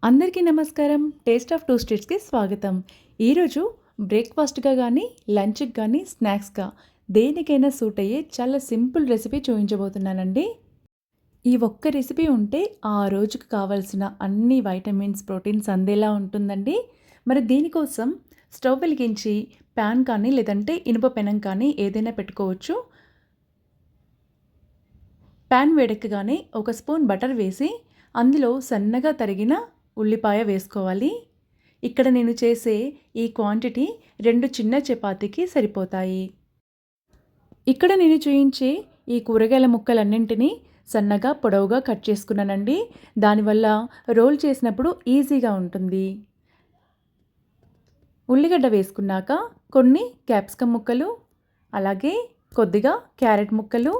అందరికీ నమస్కారం. Taste of two స్టేట్స్‌కి స్వాగతం. ఈరోజు బ్రేక్‌ఫాస్ట్‌గా గానీ, లంచ్‌కి గానీ, స్నాక్స్‌గా దేనికైనా సూట్ అయ్యే చాలా సింపుల్ రెసిపీ చూయించబోతున్నానండి. ఈ ఒక్క రెసిపీ ఉంటే ఆ రోజుకి కావాల్సిన అన్ని వైటమిన్స్, ప్రోటీన్స్ అందేలా ఉంటుందండి. మరి దీనికోసం స్టవ్ వెలిగించి పాన్ కానీ, లేదంటే ఇనుప పెనం కానీ ఏదైనా పెట్టుకోవచ్చు. పాన్ వేడెక్కగానే ఒక స్పూన్ బటర్ వేసి అందులో సన్నగా తరిగిన ఉల్లిపాయ వేసుకోవాలి. ఇక్కడ నేను చేసే ఈ క్వాంటిటీ 2 చిన్న చపాతీకి సరిపోతాయి. ఇక్కడ నేను చూయించే ఈ కూరగాయల ముక్కలన్నింటినీ సన్నగా పొడవుగా కట్ చేసుకున్నానండి. దానివల్ల రోల్ చేసినప్పుడు ఈజీగా ఉంటుంది. ఉల్లిగడ్డ వేసుకున్నాక కొన్ని క్యాప్సికమ్ ముక్కలు, అలాగే కొద్దిగా క్యారెట్ ముక్కలు,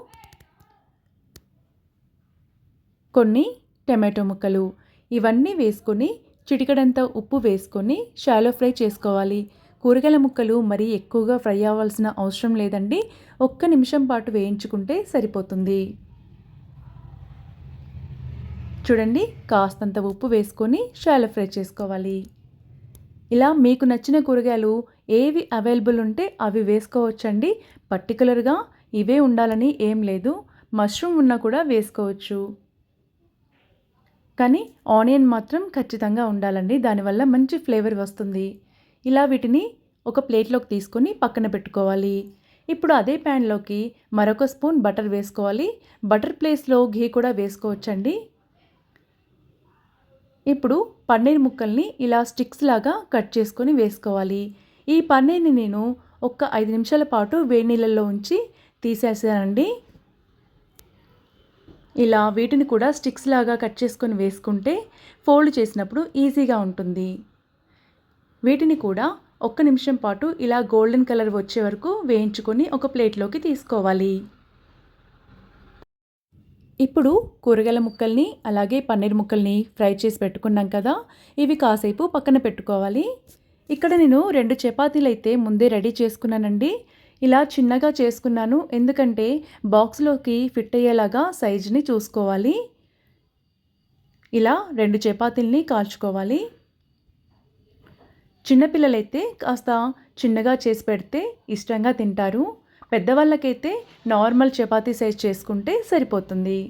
కొన్ని టమాటో ముక్కలు ఇవన్నీ వేసుకొని చిటికెడంత ఉప్పు వేసుకొని షాలో ఫ్రై చేసుకోవాలి. కూరగాయల ముక్కలు మరీ ఎక్కువగా ఫ్రై అవ్వాల్సిన అవసరం లేదండి. ఒక్క నిమిషం పాటు వేయించుకుంటే సరిపోతుంది. చూడండి, కాస్తంత ఉప్పు వేసుకొని షాలో ఫ్రై చేసుకోవాలి. ఇలా మీకు నచ్చిన కూరగాయలు ఏవి అవైలబుల్ ఉంటే అవి వేసుకోవచ్చండి. పర్టికులర్గా ఇవే ఉండాలని ఏం లేదు. మష్రూమ్ ఉన్నా కూడా వేసుకోవచ్చు. కానీ ఆనియన్ మాత్రం ఖచ్చితంగా ఉండాలండి. దానివల్ల మంచి ఫ్లేవర్ వస్తుంది. ఇలా వీటిని ఒక ప్లేట్లోకి తీసుకొని పక్కన పెట్టుకోవాలి. ఇప్పుడు అదే ప్యాన్లోకి మరొక స్పూన్ బటర్ వేసుకోవాలి. బటర్ ప్లేస్లో ఘీ కూడా వేసుకోవచ్చండి. ఇప్పుడు పన్నీర్ ముక్కల్ని ఇలా స్టిక్స్ లాగా కట్ చేసుకొని వేసుకోవాలి. ఈ పన్నీర్ని నేను ఒక 5 నిమిషాల పాటు వేడి నీళ్ళల్లో ఉంచి తీసేసానండి. ఇలా వీటిని కూడా స్టిక్స్ లాగా కట్ చేసుకొని వేసుకుంటే ఫోల్డ్ చేసినప్పుడు ఈజీగా ఉంటుంది. వీటిని కూడా ఒక్క నిమిషం పాటు ఇలా గోల్డెన్ కలర్ వచ్చే వరకు వేయించుకొని ఒక ప్లేట్లోకి తీసుకోవాలి. ఇప్పుడు కూరగాయల ముక్కల్ని అలాగే పన్నీర్ ముక్కల్ని ఫ్రై చేసి పెట్టుకున్నాం కదా, ఇవి కాసేపు పక్కన పెట్టుకోవాలి. ఇక్కడ నేను 2 చపాతీలు అయితే ముందే రెడీ చేసుకున్నానండి. ఇలా చిన్నగా చేసుకున్నాను, ఎందుకంటే బాక్స్లోకి ఫిట్ అయ్యేలాగా సైజుని చూసుకోవాలి. ఇలా 2 చపాతీల్ని కాల్చుకోవాలి. చిన్నపిల్లలైతే కాస్త చిన్నగా చేసి పెడితే ఇష్టంగా తింటారు. పెద్దవాళ్ళకైతే నార్మల్ చపాతీ సైజ్ చేసుకుంటే సరిపోతుంది.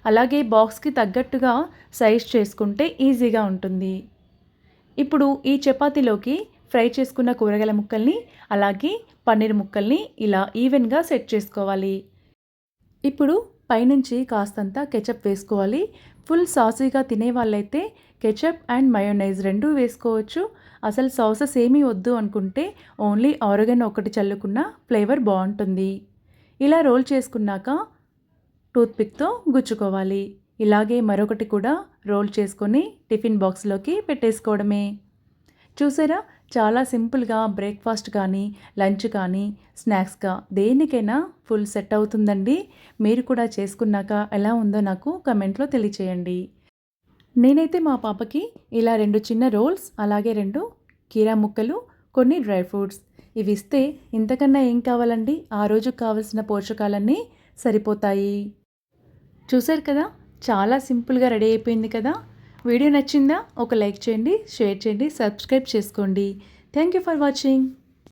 అలాగే బాక్స్కి తగ్గట్టుగా సైజ్ చేసుకుంటే ఈజీగా ఉంటుంది. ఇప్పుడు ఈ చపాతీలోకి ఫ్రై చేసుకున్న కూరగాయల ముక్కల్ని అలాగే పన్నీర్ ముక్కల్ని ఇలా ఈవెన్గా సెట్ చేసుకోవాలి. ఇప్పుడు పైనుంచి కాస్తంత కెచప్ వేసుకోవాలి. ఫుల్ సాసీగా తినే వాళ్ళైతే కెచప్ అండ్ మయోనైజ్ 2 వేసుకోవచ్చు. అసలు సాసెస్ ఏమీ వద్దు అనుకుంటే ఓన్లీ ఆరిగానో ఒకటి చల్లుకున్న ఫ్లేవర్ బాగుంటుంది. ఇలా రోల్ చేసుకున్నాక టూత్పిక్తో గుచ్చుకోవాలి. ఇలాగే మరొకటి కూడా రోల్ చేసుకొని టిఫిన్ బాక్స్లోకి పెట్టేసుకోవడమే. చూసారా, చాలా సింపుల్గా బ్రేక్ఫాస్ట్ కానీ, లంచ్ కానీ, స్నాక్స్గా దేనికైనా ఫుల్ సెట్ అవుతుందండి. మీరు కూడా చేసుకున్నాక ఎలా ఉందో నాకు కమెంట్లో తెలియచేయండి. నేనైతే మా పాపకి ఇలా 2 చిన్న రోల్స్, అలాగే 2 కీరా ముక్కలు, కొన్ని డ్రై ఫ్రూట్స్ ఇవి ఇస్తే ఇంతకన్నా ఏం కావాలండి. ఆ రోజుకు కావాల్సిన పోషకాలన్నీ సరిపోతాయి. చూసారు కదా, చాలా సింపుల్గా రెడీ అయిపోయింది కదా. వీడియో నచ్చిందా? ఒక లైక్ చేయండి, షేర్ చేయండి, సబ్స్క్రైబ్ చేసుకోండి. Thank you for watching.